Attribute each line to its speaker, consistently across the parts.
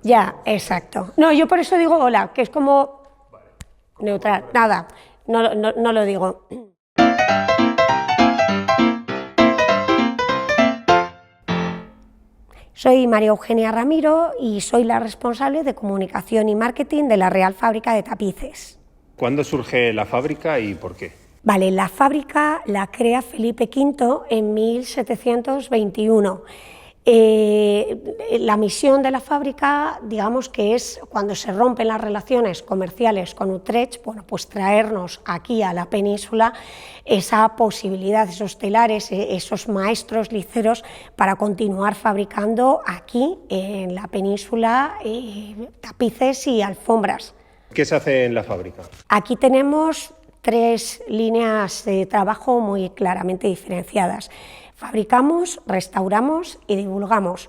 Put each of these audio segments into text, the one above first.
Speaker 1: Ya, exacto. No, yo por eso digo hola, que es como neutral, nada, no lo digo. Soy María Eugenia Ramiro y soy la responsable de comunicación y marketing de la Real Fábrica de Tapices.
Speaker 2: ¿Cuándo surge la fábrica y por qué?
Speaker 1: Vale, la fábrica la crea Felipe V en 1721. La misión de la fábrica, digamos que es cuando se rompen las relaciones comerciales con Utrecht, bueno, pues traernos aquí a la península esa posibilidad, esos telares, esos maestros liceros para continuar fabricando aquí en la península tapices y alfombras.
Speaker 2: ¿Qué se hace en la fábrica?
Speaker 1: Aquí tenemos 3 líneas de trabajo muy claramente diferenciadas. Fabricamos, restauramos y divulgamos.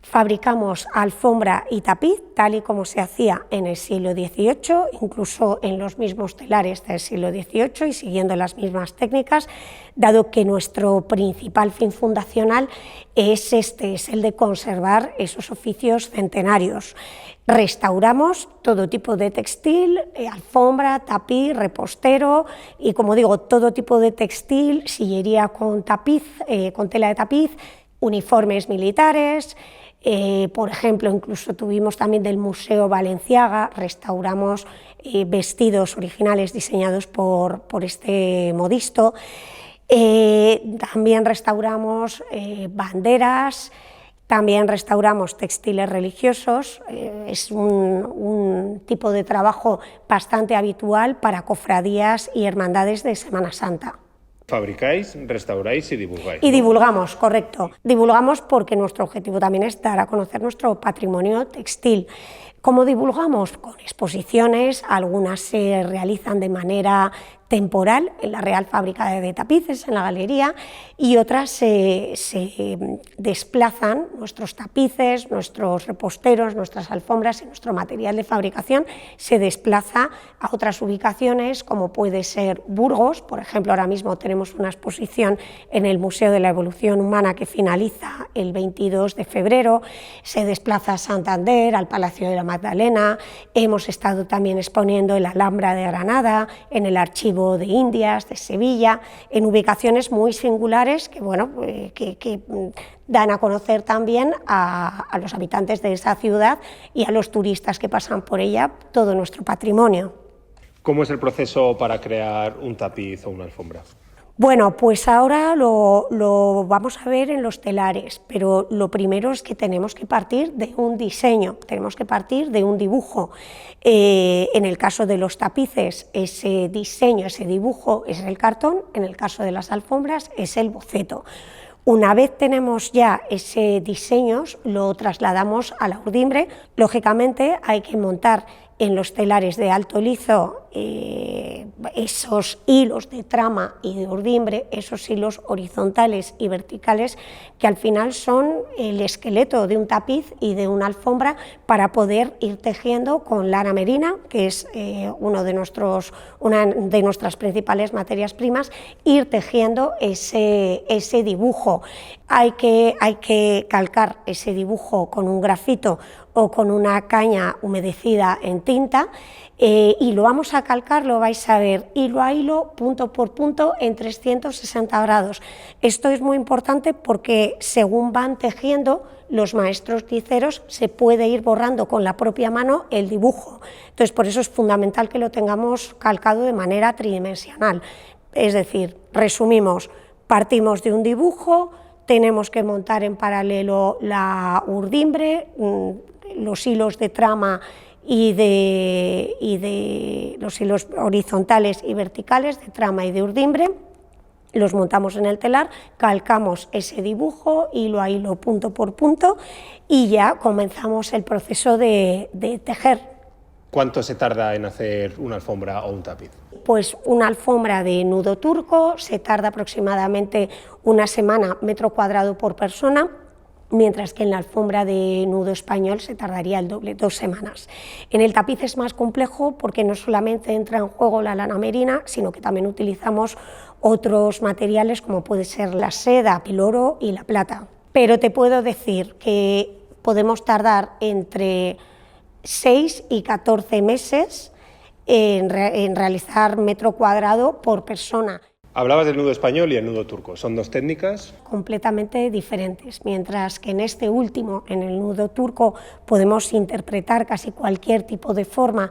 Speaker 1: Fabricamos alfombra y tapiz, tal y como se hacía en el siglo XVIII, incluso en los mismos telares del siglo XVIII y siguiendo las mismas técnicas, dado que nuestro principal fin fundacional es el de conservar esos oficios centenarios. Restauramos todo tipo de textil, alfombra, tapiz, repostero y, como digo, todo tipo de textil, sillería con tapiz, con tela de tapiz, uniformes militares. Por ejemplo, incluso tuvimos también del Museo Balenciaga, restauramos vestidos originales diseñados por este modisto. También restauramos banderas. También restauramos textiles religiosos, es un tipo de trabajo bastante habitual para cofradías y hermandades de Semana Santa.
Speaker 2: Fabricáis, restauráis y divulgáis.
Speaker 1: Y divulgamos, correcto. Divulgamos porque nuestro objetivo también es dar a conocer nuestro patrimonio textil. ¿Cómo divulgamos? Con exposiciones, algunas se realizan de manera temporal en la Real Fábrica de Tapices, en la galería, y otras se desplazan, nuestros tapices, nuestros reposteros, nuestras alfombras y nuestro material de fabricación se desplaza a otras ubicaciones, como puede ser Burgos. Por ejemplo, ahora mismo tenemos una exposición en el Museo de la Evolución Humana que finaliza el 22 de febrero, se desplaza a Santander, al Palacio de la Magdalena, hemos estado también exponiendo en la Alhambra de Granada, en el Archivo de Indias, de Sevilla, en ubicaciones muy singulares que, bueno, que dan a conocer también a los habitantes de esa ciudad y a los turistas que pasan por ella todo nuestro patrimonio.
Speaker 2: ¿Cómo es el proceso para crear un tapiz o una alfombra?
Speaker 1: Bueno, pues ahora lo vamos a ver en los telares, pero lo primero es que tenemos que partir de un diseño, tenemos que partir de un dibujo. En el caso de los tapices, ese diseño, ese dibujo es el cartón, en el caso de las alfombras es el boceto. Una vez tenemos ya ese diseño, lo trasladamos a la urdimbre. Lógicamente hay que montar en los telares de alto lizo esos hilos de trama y de urdimbre, esos hilos horizontales y verticales que al final son el esqueleto de un tapiz y de una alfombra para poder ir tejiendo con lana merina, que es una de nuestras principales materias primas, ir tejiendo ese dibujo. Hay que calcar ese dibujo con un grafito o con una caña humedecida en tinta y lo vamos a calcar, lo vais a ver hilo a hilo, punto por punto, en 360 grados. Esto es muy importante porque según van tejiendo los maestros liceros se puede ir borrando con la propia mano el dibujo. Entonces, por eso es fundamental que lo tengamos calcado de manera tridimensional. Es decir, resumimos, partimos de un dibujo, tenemos que montar en paralelo la urdimbre, los hilos de trama y de los hilos horizontales y verticales de trama y de urdimbre, los montamos en el telar, calcamos ese dibujo hilo a hilo, punto por punto y ya comenzamos el proceso de tejer.
Speaker 2: ¿Cuánto se tarda en hacer una alfombra o un tapiz?
Speaker 1: Pues una alfombra de nudo turco se tarda aproximadamente una semana, metro cuadrado por persona, mientras que en la alfombra de nudo español se tardaría el doble, 2 semanas. En el tapiz es más complejo porque no solamente entra en juego la lana merina, sino que también utilizamos otros materiales como puede ser la seda, el oro y la plata. Pero te puedo decir que podemos tardar entre 6 y 14 meses en realizar metro cuadrado por persona.
Speaker 2: Hablabas del nudo español y el nudo turco. ¿Son dos técnicas?
Speaker 1: Completamente diferentes, mientras que en este último, en el nudo turco, podemos interpretar casi cualquier tipo de forma,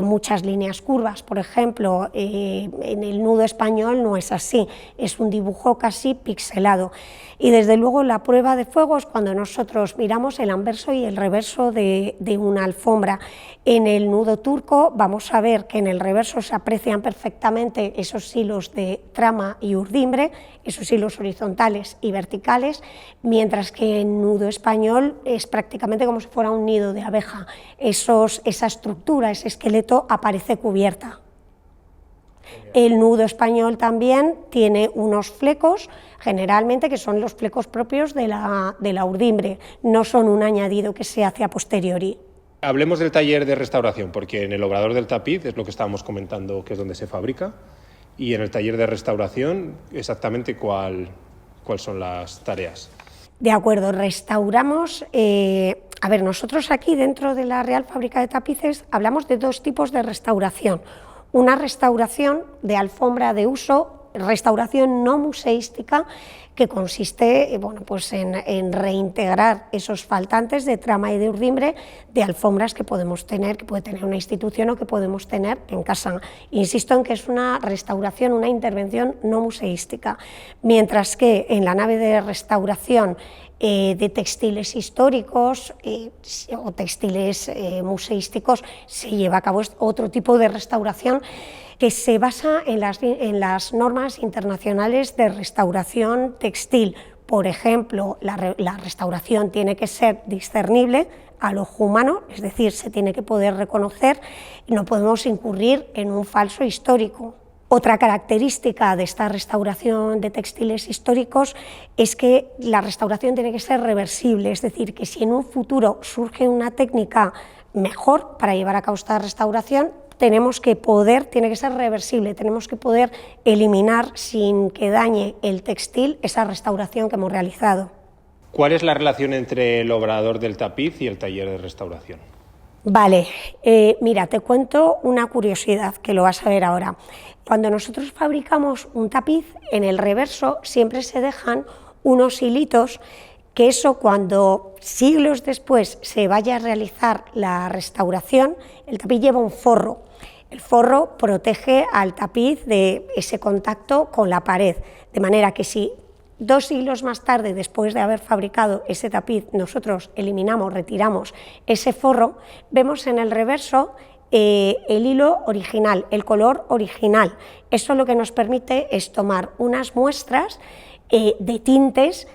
Speaker 1: muchas líneas curvas, por ejemplo. En el nudo español no es así, es un dibujo casi pixelado. Y desde luego la prueba de fuego es cuando nosotros miramos el anverso y el reverso de una alfombra. En el nudo turco vamos a ver que en el reverso se aprecian perfectamente esos hilos de trama y urdimbre, esos hilos horizontales y verticales, mientras que en nudo español es prácticamente como si fuera un nido de abeja. Esa estructura, ese esqueleto aparece cubierta. El nudo español también tiene unos flecos, generalmente que son los flecos propios de la urdimbre, no son un añadido que se hace a posteriori.
Speaker 2: Hablemos del taller de restauración, porque en el obrador del tapiz es lo que estábamos comentando, que es donde se fabrica, y en el taller de restauración, exactamente cuáles son las tareas.
Speaker 1: De acuerdo, restauramos. Nosotros aquí dentro de la Real Fábrica de Tapices hablamos de dos tipos de restauración. Una restauración de alfombra de uso, restauración no museística, que consiste en reintegrar esos faltantes de trama y de urdimbre de alfombras que podemos tener, que puede tener una institución o que podemos tener en casa. Insisto en que es una restauración, una intervención no museística, mientras que en la nave de restauración de textiles históricos o textiles museísticos se lleva a cabo otro tipo de restauración que se basa en las normas internacionales de restauración textil. Por ejemplo, la restauración tiene que ser discernible al ojo humano, es decir, se tiene que poder reconocer y no podemos incurrir en un falso histórico. Otra característica de esta restauración de textiles históricos es que la restauración tiene que ser reversible, es decir, que si en un futuro surge una técnica mejor para llevar a cabo esta restauración, tiene que ser reversible, tenemos que poder eliminar sin que dañe el textil esa restauración que hemos realizado.
Speaker 2: ¿Cuál es la relación entre el obrador del tapiz y el taller de restauración?
Speaker 1: Vale, mira, te cuento una curiosidad que lo vas a ver ahora. Cuando nosotros fabricamos un tapiz, en el reverso siempre se dejan unos hilitos que eso cuando siglos después se vaya a realizar la restauración, el tapiz lleva un forro. El forro protege al tapiz de ese contacto con la pared, de manera que si 2 siglos más tarde, después de haber fabricado ese tapiz, nosotros retiramos ese forro, vemos en el reverso el hilo original, el color original. Eso lo que nos permite es tomar unas muestras de tintes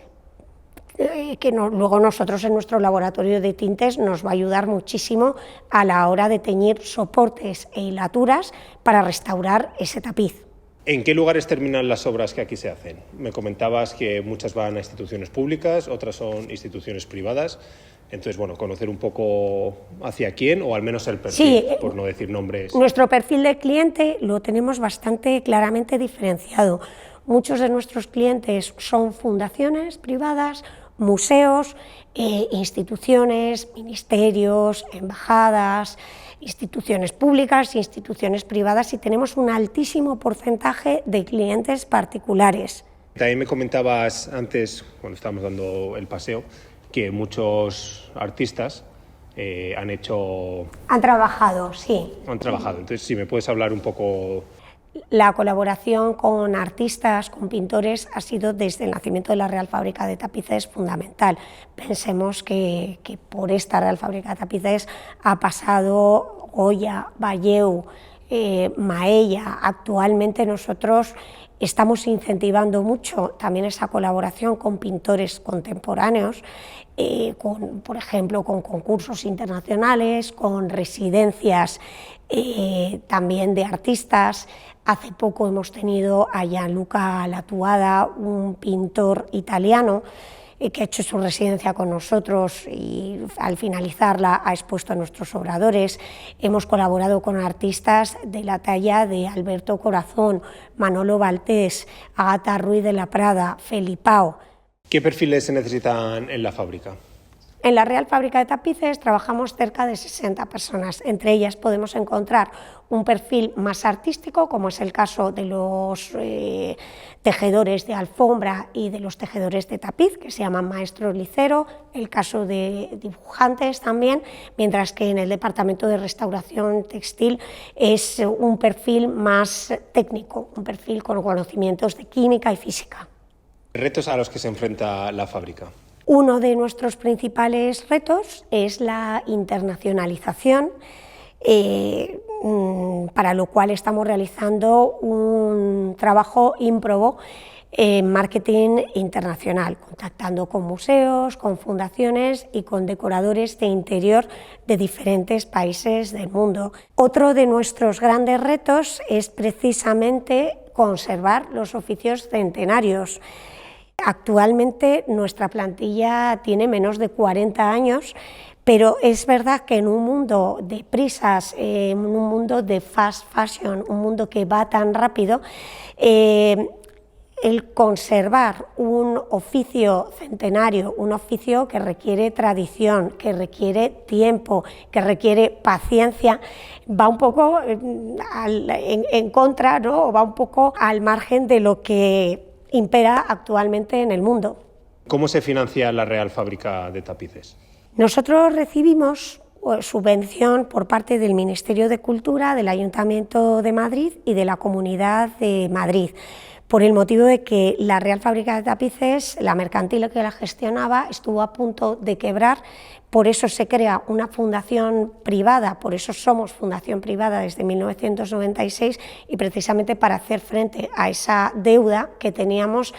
Speaker 1: que luego nosotros en nuestro laboratorio de tintes nos va a ayudar muchísimo a la hora de teñir soportes e hilaturas para restaurar ese tapiz.
Speaker 2: ¿En qué lugares terminan las obras que aquí se hacen? Me comentabas que muchas van a instituciones públicas, otras son instituciones privadas. Entonces, conocer un poco hacia quién, o al menos el perfil, sí, por no decir nombres.
Speaker 1: Nuestro perfil de cliente lo tenemos bastante claramente diferenciado. Muchos de nuestros clientes son fundaciones privadas, museos, instituciones, ministerios, embajadas, instituciones públicas, instituciones privadas, y tenemos un altísimo porcentaje de clientes particulares.
Speaker 2: También me comentabas antes, cuando estábamos dando el paseo, que muchos artistas
Speaker 1: han trabajado, sí.
Speaker 2: Han trabajado, entonces si me puedes hablar un poco.
Speaker 1: La colaboración con artistas, con pintores, ha sido desde el nacimiento de la Real Fábrica de Tapices fundamental. Pensemos que por esta Real Fábrica de Tapices ha pasado Goya, Valleu, Maella. Actualmente nosotros estamos incentivando mucho también esa colaboración con pintores contemporáneos, por ejemplo, con concursos internacionales, con residencias también de artistas. Hace poco hemos tenido a Gianluca Latuada, un pintor italiano, que ha hecho su residencia con nosotros y al finalizarla ha expuesto a nuestros obradores. Hemos colaborado con artistas de la talla de Alberto Corazón, Manolo Baltés, Agata Ruiz de la Prada, Felipao.
Speaker 2: ¿Qué perfiles se necesitan en la fábrica?
Speaker 1: En la Real Fábrica de Tapices trabajamos cerca de 60 personas. Entre ellas podemos encontrar un perfil más artístico, como es el caso de los tejedores de alfombra y de los tejedores de tapiz, que se llaman maestros licero, el caso de dibujantes también, mientras que en el departamento de restauración textil es un perfil más técnico, un perfil con conocimientos de química y física.
Speaker 2: ¿Retos a los que se enfrenta la fábrica?
Speaker 1: Uno de nuestros principales retos es la internacionalización, para lo cual estamos realizando un trabajo ímprobo en marketing internacional, contactando con museos, con fundaciones y con decoradores de interior de diferentes países del mundo. Otro de nuestros grandes retos es precisamente conservar los oficios centenarios. Actualmente nuestra plantilla tiene menos de 40 años, pero es verdad que en un mundo de prisas, en un mundo de fast fashion, un mundo que va tan rápido, el conservar un oficio centenario, un oficio que requiere tradición, que requiere tiempo, que requiere paciencia, va un poco en contra, ¿no? O va un poco al margen de lo que impera actualmente en el mundo.
Speaker 2: ¿Cómo se financia la Real Fábrica de Tapices?
Speaker 1: Nosotros recibimos subvención por parte del Ministerio de Cultura, del Ayuntamiento de Madrid y de la Comunidad de Madrid, por el motivo de que la Real Fábrica de Tapices, la mercantil que la gestionaba, estuvo a punto de quebrar. Por eso se crea una fundación privada, por eso somos fundación privada desde 1996, y precisamente para hacer frente a esa deuda que teníamos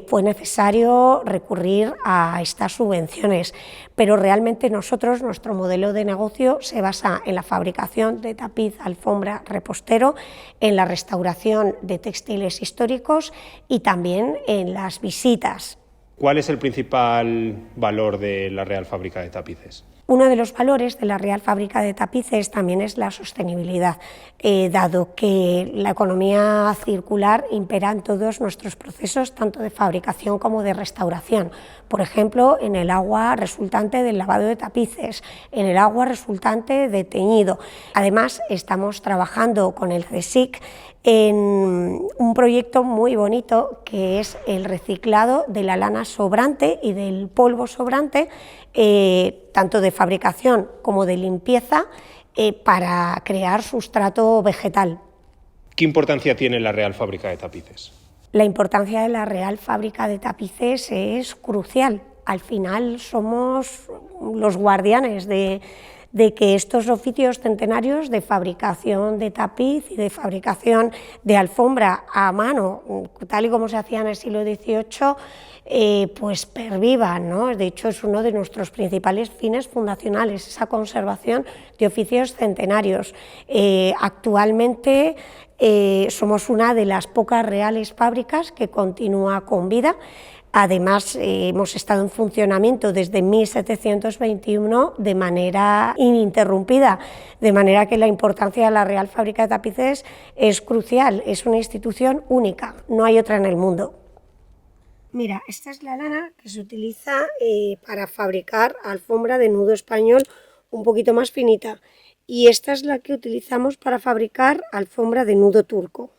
Speaker 1: fue necesario recurrir a estas subvenciones. Pero realmente nosotros, nuestro modelo de negocio se basa en la fabricación de tapiz, alfombra, repostero, en la restauración de textiles históricos y también en las visitas.
Speaker 2: ¿Cuál es el principal valor de la Real Fábrica de Tapices?
Speaker 1: Uno de los valores de la Real Fábrica de Tapices también es la sostenibilidad, dado que la economía circular impera en todos nuestros procesos, tanto de fabricación como de restauración. Por ejemplo, en el agua resultante del lavado de tapices, en el agua resultante de teñido. Además, estamos trabajando con el CSIC en un proyecto muy bonito que es el reciclado de la lana sobrante y del polvo sobrante, tanto de fabricación como de limpieza, para crear sustrato vegetal.
Speaker 2: ¿Qué importancia tiene la Real Fábrica de Tapices?
Speaker 1: La importancia de la Real Fábrica de Tapices es crucial. Al final somos los guardianes de que estos oficios centenarios de fabricación de tapiz y de fabricación de alfombra a mano, tal y como se hacía en el siglo XVIII, pues pervivan, ¿no? De hecho, es uno de nuestros principales fines fundacionales, esa conservación de oficios centenarios. Actualmente somos una de las pocas reales fábricas que continúa con vida. Además, hemos estado en funcionamiento desde 1721 de manera ininterrumpida, de manera que la importancia de la Real Fábrica de Tapices es crucial, es una institución única, no hay otra en el mundo. Mira, esta es la lana que se utiliza para fabricar alfombra de nudo español un poquito más finita, y esta es la que utilizamos para fabricar alfombra de nudo turco.